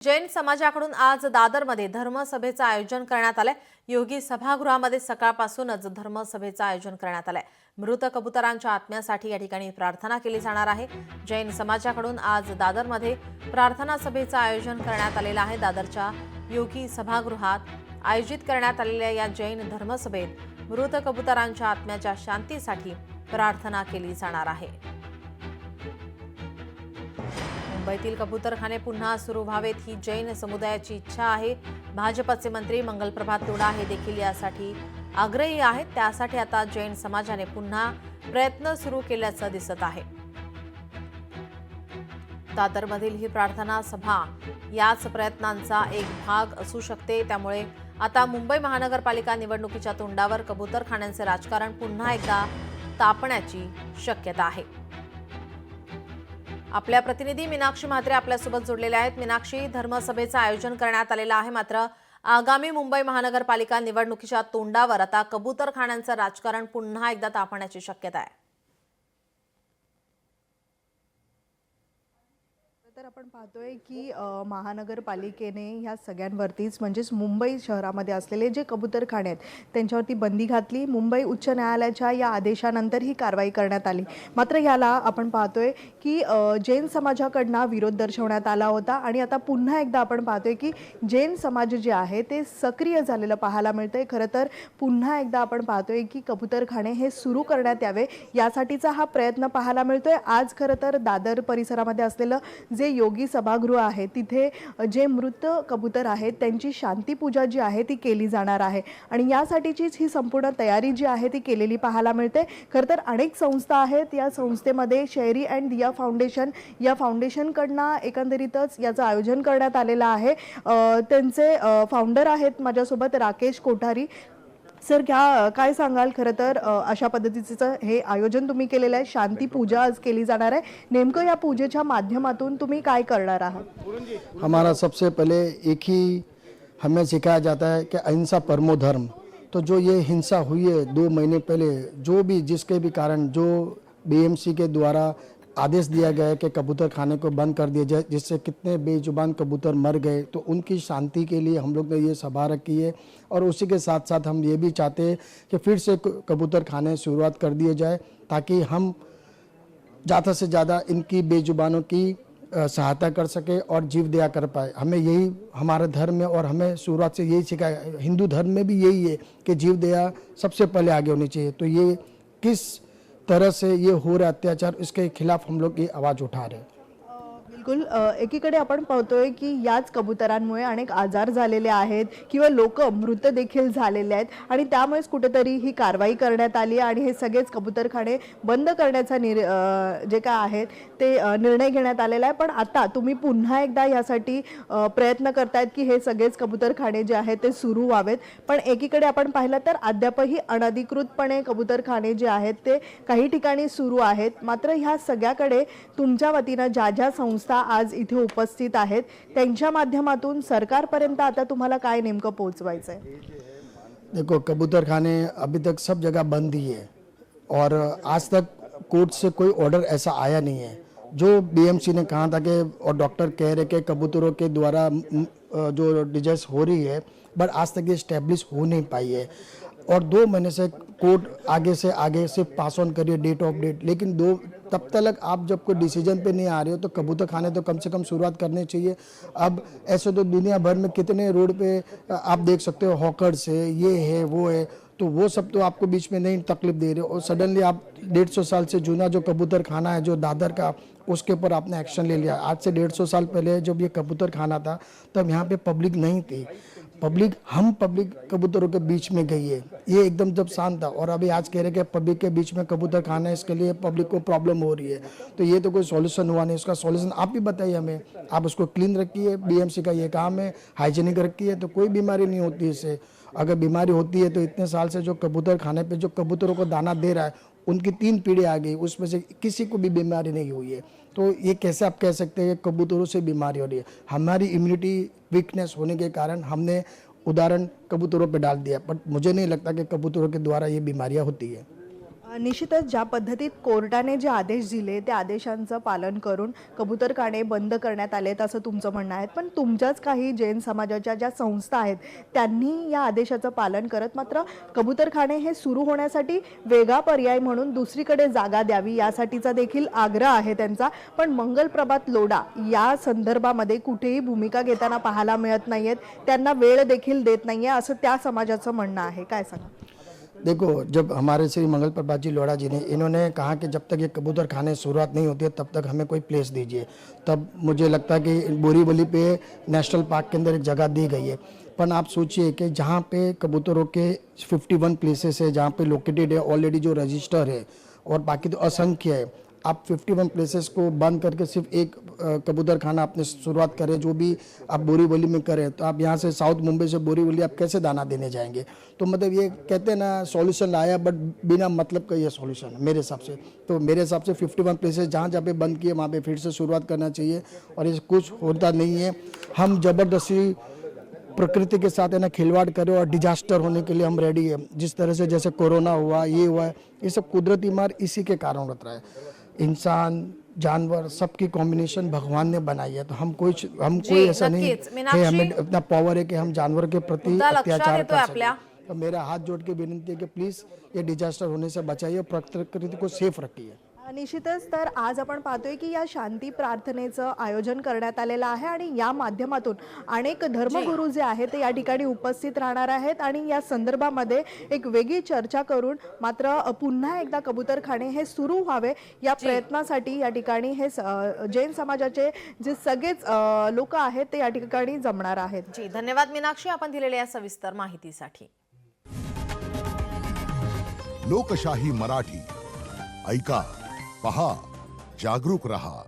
जैन समाजाकडून आज दादरमध्ये धर्मसभेचं आयोजन करण्यात आलंय। योगी सभागृहामध्ये सकाळपासूनच धर्मसभेचं आयोजन करण्यात आलंय। मृत कबुतरांच्या आत्म्यासाठी या ठिकाणी प्रार्थना केली जाणार आहे। जैन समाजाकडून आज दादरमध्ये प्रार्थना सभेचं आयोजन करण्यात आलेलं आहे। दादरच्या योगी सभागृहात आयोजित करण्यात आलेल्या या जैन धर्मसभेत मृत कबुतरांच्या आत्म्याच्या शांतीसाठी प्रार्थना केली जाणार आहे। मुंबईतील कबूतरखाने पुन्हा सुरू व्हावेत ही जैन समुदायाची इच्छा आहे। भाजपचे मंत्री मंगलप्रभात लोढा हे देखील यासाठी आग्रही आहेत। त्यासाठी आता जैन समाजाने पुन्हा प्रयत्न सुरू केल्याचं दिसत आहे। दादरमधील ही प्रार्थना सभा याच प्रयत्नांचा एक भाग असू शकते। त्यामुळे आता मुंबई महानगरपालिका निवडणुकीच्या तोंडावर कबूतरखान्यांचे राजकारण पुन्हा एकदा तापण्याची शक्यता आहे। आपल्या प्रतिनिधी मीनाक्षी म्हात्रे आपल्यासोबत जोडलेले आहेत। मीनाक्षी, धर्मसभेचं आयोजन करण्यात आलेलं आहे, मात्र आगामी मुंबई महानगरपालिका निवडणुकीच्या तोंडावर आता कबूतरखान्यांचं राजकारण पुन्हा एकदा तापण्याची शक्यता आहे। तर आपण पाहतोय की महानगरपालिकेने ह्या सगळ्यांवरतीच म्हणजेच मुंबई शहरामध्ये असलेले जे कबूतरखाने आहेत त्यांच्यावरती बंदी घातली। मुंबई उच्च न्यायालयाच्या या आदेशानंतर ही कारवाई करण्यात आली। मात्र याला आपण पाहतोय की जैन समाजाकडून विरोध दर्शवण्यात आला होता आणि आता पुन्हा एकदा आपण पाहतोय की जैन समाज जे आहे ते सक्रिय झालेलं पाहायला मिळतंय। खरं तर पुन्हा एकदा आपण पाहतोय की कबूतरखाने हे सुरू करण्यात यावे यासाठीचा हा प्रयत्न पाहायला मिळतोय। आज खरं तर दादर परिसरामध्ये असलेलं जे योगी सभागृह आहे तिथे जे मृत कबूतर आहेत त्यांची शांती पूजा जी आहे ती केली जाणार आहे आणि यासाठीचीच ही संपूर्ण तयारी जी आहे ती केलेली पाहायला मिळते। खरं तर अनेक संस्था आहेत, या संस्थेमध्ये शेरी अँड दिया फाउंडेशन या फाउंडेशनकडनं एकंदरीतच याचं आयोजन करण्यात आलेलं आहे। त्यांचे फाउंडर आहेत माझ्यासोबत राकेश कोठारी सर, काय सांगाल? खरं तर अशा पद्धतीचं हे आयोजन तुम्ही केलेलं आहे, शांती पूजा आज केली जाणार आहे, नेमकं या पूजेच्या माध्यमातून तुम्ही काय करणार आहात? हमारा सबसे पहले एक ही हमें सिखाया जाता है कि अहिंसा परमो धर्म। तो जो ये हिंसा हुई है 2 महीने पहले, जो भी जिसके भी कारण जो बीएमसी के द्वारा आदेश दिया गया है कि कबूतर खाने को बंद कर दिया जाए, जिससे कितने बेजुबान कबूतर मर गए, तो उनकी शांति के लिए हम लोग ने ये सभा रखी है। और उसी के साथ साथ हम ये भी चाहते हैं कि फिर से कबूतर खाने शुरुआत कर दिए जाए, ताकि हम ज़्यादा से ज़्यादा इनकी बेजुबानों की सहायता कर सके और जीव दया कर पाए। हमें यही हमारे धर्म में और हमें शुरुआत से यही सिखाया, हिंदू धर्म में भी यही है कि जीव दया सबसे पहले आगे होनी चाहिए। तो ये किस तरह से ये हो रहा अत्याचार, इसके खिलाफ हम लोग ये आवाज़ उठा रहे हैं। बिलकुल, एकीकडे आपण पाहतोय की याच कबुतरांमुळे अनेक आजार झालेले आहेत किंवा लोक मृत देखील झालेले आहेत आणि त्यामुळेच कुठेतरी ही कारवाई करण्यात आली आणि हे सगळेच कबूतरखाने बंद करण्याचा जे काय आहेत ते निर्णय घेण्यात आलेला आहे। पण आता तुम्ही पुन्हा एकदा यासाठी प्रयत्न करतायत की हे सगळेच कबूतरखाने जे आहेत ते सुरू व्हावेत। पण एकीकडे आपण पाहिलं तर अद्यापही अनधिकृतपणे कबूतरखाने जे आहेत ते काही ठिकाणी सुरू आहेत। मात्र ह्या सगळ्याकडे तुमच्या वतीनं ज्या ज्या संस्था आज इथे उपस्थित आहेत त्यांच्या माध्यमातून सरकारपर्यंत आता तुम्हाला काय नेमकं पोहोचवायचं आहे? देखो, कबूतर खाने अभी तक सब जगह बंद ही है और आज तक कोर्ट से कोई ऑर्डर ऐसा आया नहीं है। जो बीएमसी ने कहा था कि और डॉक्टर कह रहे कि कबूतरों के द्वारा जो डिजीज हो रही है, बट आज तक ये स्टैब्लिश हो नहीं पाई है। और 2 महीने से कोर्ट आगे से पास ऑन करिए डेट ऑफ डेट, लेकिन तब तक आप जब कोई डिसीजन पे नहीं आ रहे हो तो कबूतर खाने तो कम से कम शुरुआत करनी चाहिए। अब ऐसे तो दुनिया भर में कितने रोड पे आप देख सकते हो, हॉकर्स है, ये है वो है, तो वो सब तो आपको बीच में नहीं तकलीफ दे रहे हो और सडनली आप 150 साल से जूना जो कबूतर खाना है जो दादर का, उसके ऊपर आपने एक्शन ले लिया। आज से 150 साल पहले जब ये कबूतर खाना था तब यहाँ पे पब्लिक नहीं थी। हम पब्लिक कबूतरों के बीच में गई है, ये एकदम जब शांत था, और अभी आज कह रहे कि पब्लिक के बीच में कबूतर खाना है, इसके लिए पब्लिक को प्रॉब्लम हो रही है। तो ये तो कोई सॉल्यूशन हुआ नहीं। इसका सॉल्यूशन आप ही बताइए हमें। आप उसको क्लीन रखिए, बीएमसी का ये काम है, हाइजीनिक रखिए, तो कोई बीमारी नहीं होती इससे। अगर बीमारी होती है तो इतने साल से जो कबूतर खाने पे जो कबूतरों को दाना दे रहा है उनकी 3 पीढ़ी आ गई, उसमें से किसी को भी बीमारी नहीं हुई है। तो ये कैसे आप कह सकते हैं कि कबूतरों से बीमारी हो रही है? हमारी इम्यूनिटी वीकनेस होने के कारण हमने उदाहरण कबूतरों पे डाल दिया, बट मुझे नहीं लगता कि कबूतरों के द्वारा ये बीमारियां होती है। निश्चितच ज्या पद्धतीत कोर्टाने जे आदेश दिले त्या आदेशांचं पालन करून कबूतरखाने बंद करण्यात आलेत असं तुमचं म्हणणं आहे, पण तुमच्याच काही जैन समाजाच्या ज्या संस्था आहेत त्यांनी या आदेशाचं पालन करत मात्र कबूतरखाने हे सुरू होण्यासाठी वेगळा पर्याय म्हणून दुसरीकडे जागा द्यावी यासाठीचा देखील आग्रह आहे त्यांचा. पण मंगलप्रभात लोढा या संदर्भामध्ये कुठेही भूमिका घेताना पाहायला मिळत नाहीयेत, त्यांना वेळ देखील देत नाहीये असं त्या समाजाचं म्हणणं आहे. काय सांगा? देखो, जब हमारे श्री मंगल प्रभात जी लोढ़ा जी ने इन्होंने कहा कि जब तक ये कबूतर खाने शुरुआत नहीं होती है तब तक हमें कोई प्लेस दीजिए, तब मुझे लगता है कि बोरीवली पे नेशनल पार्क के अंदर एक जगह दी गई है. पर आप सोचिए कि जहाँ पे कबूतरों के 51 प्लेसेस है, जहाँ पे लोकेटेड है ऑलरेडी जो रजिस्टर है, और बाकी तो असंख्य है. आप 51 प्लेसेस को बंद करके सिर्फ एक कबूतर खाना आपने शुरुआत करें, जो भी आप बोरीवली में करें, तो आप यहाँ से साउथ मुंबई से बोरीवली आप कैसे दाना देने जाएंगे? तो मतलब ये कहते हैं ना सॉल्यूशन लाया बट बिना मतलब का ये सॉल्यूशन है मेरे हिसाब से. तो मेरे हिसाब से 51 प्लेसेस जहाँ जहाँ पे बंद किए वहाँ पे फिर से शुरुआत करना चाहिए, और ये कुछ होता नहीं है. हम ज़बरदस्ती प्रकृति के साथ है ना खिलवाड़ करें और डिजास्टर होने के लिए हम रेडी है. जिस तरह से जैसे कोरोना हुआ, ये हुआ है, ये सब कुदरती मार इसी के कारण होता है. इंसान जानवर सबकी कॉम्बिनेशन भगवान ने बनाई है, तो हम कोई ऐसा नहीं नक्कीच. है मीनाक्षी, हमें इतना पावर है कि हम जानवर के प्रति मुद्दा लक्षात अत्याचार येतोय कर आपल्या. सकें. तो मेरा हाथ जोड़ के विनंती है कि प्लीज ये डिजास्टर होने से बचाइए और प्रकृति को सेफ रखिए. निश्चितच तर आज आपण पाहतोय की या शांती प्रार्थनेचं आयोजन करण्यात आलेलं आहे आणि या माध्यमातून अनेक धर्मगुरू जे आहेत ते या ठिकाणी उपस्थित राहणार आहेत आणि या संदर्भामध्ये एक वेगळी चर्चा करून मात्र पुन्हा एकदा कबूतरखाने हे सुरू व्हावे या प्रयत्नासाठी या ठिकाणी हे जैन समाजाचे जे सगळेच लोक आहेत ते या ठिकाणी जमणार आहेत. जी, धन्यवाद मीनाक्षी, आपण दिलेल्या या सविस्तर माहितीसाठी. लोकशाही मराठी ऐका, पहा, जागरूक रहा.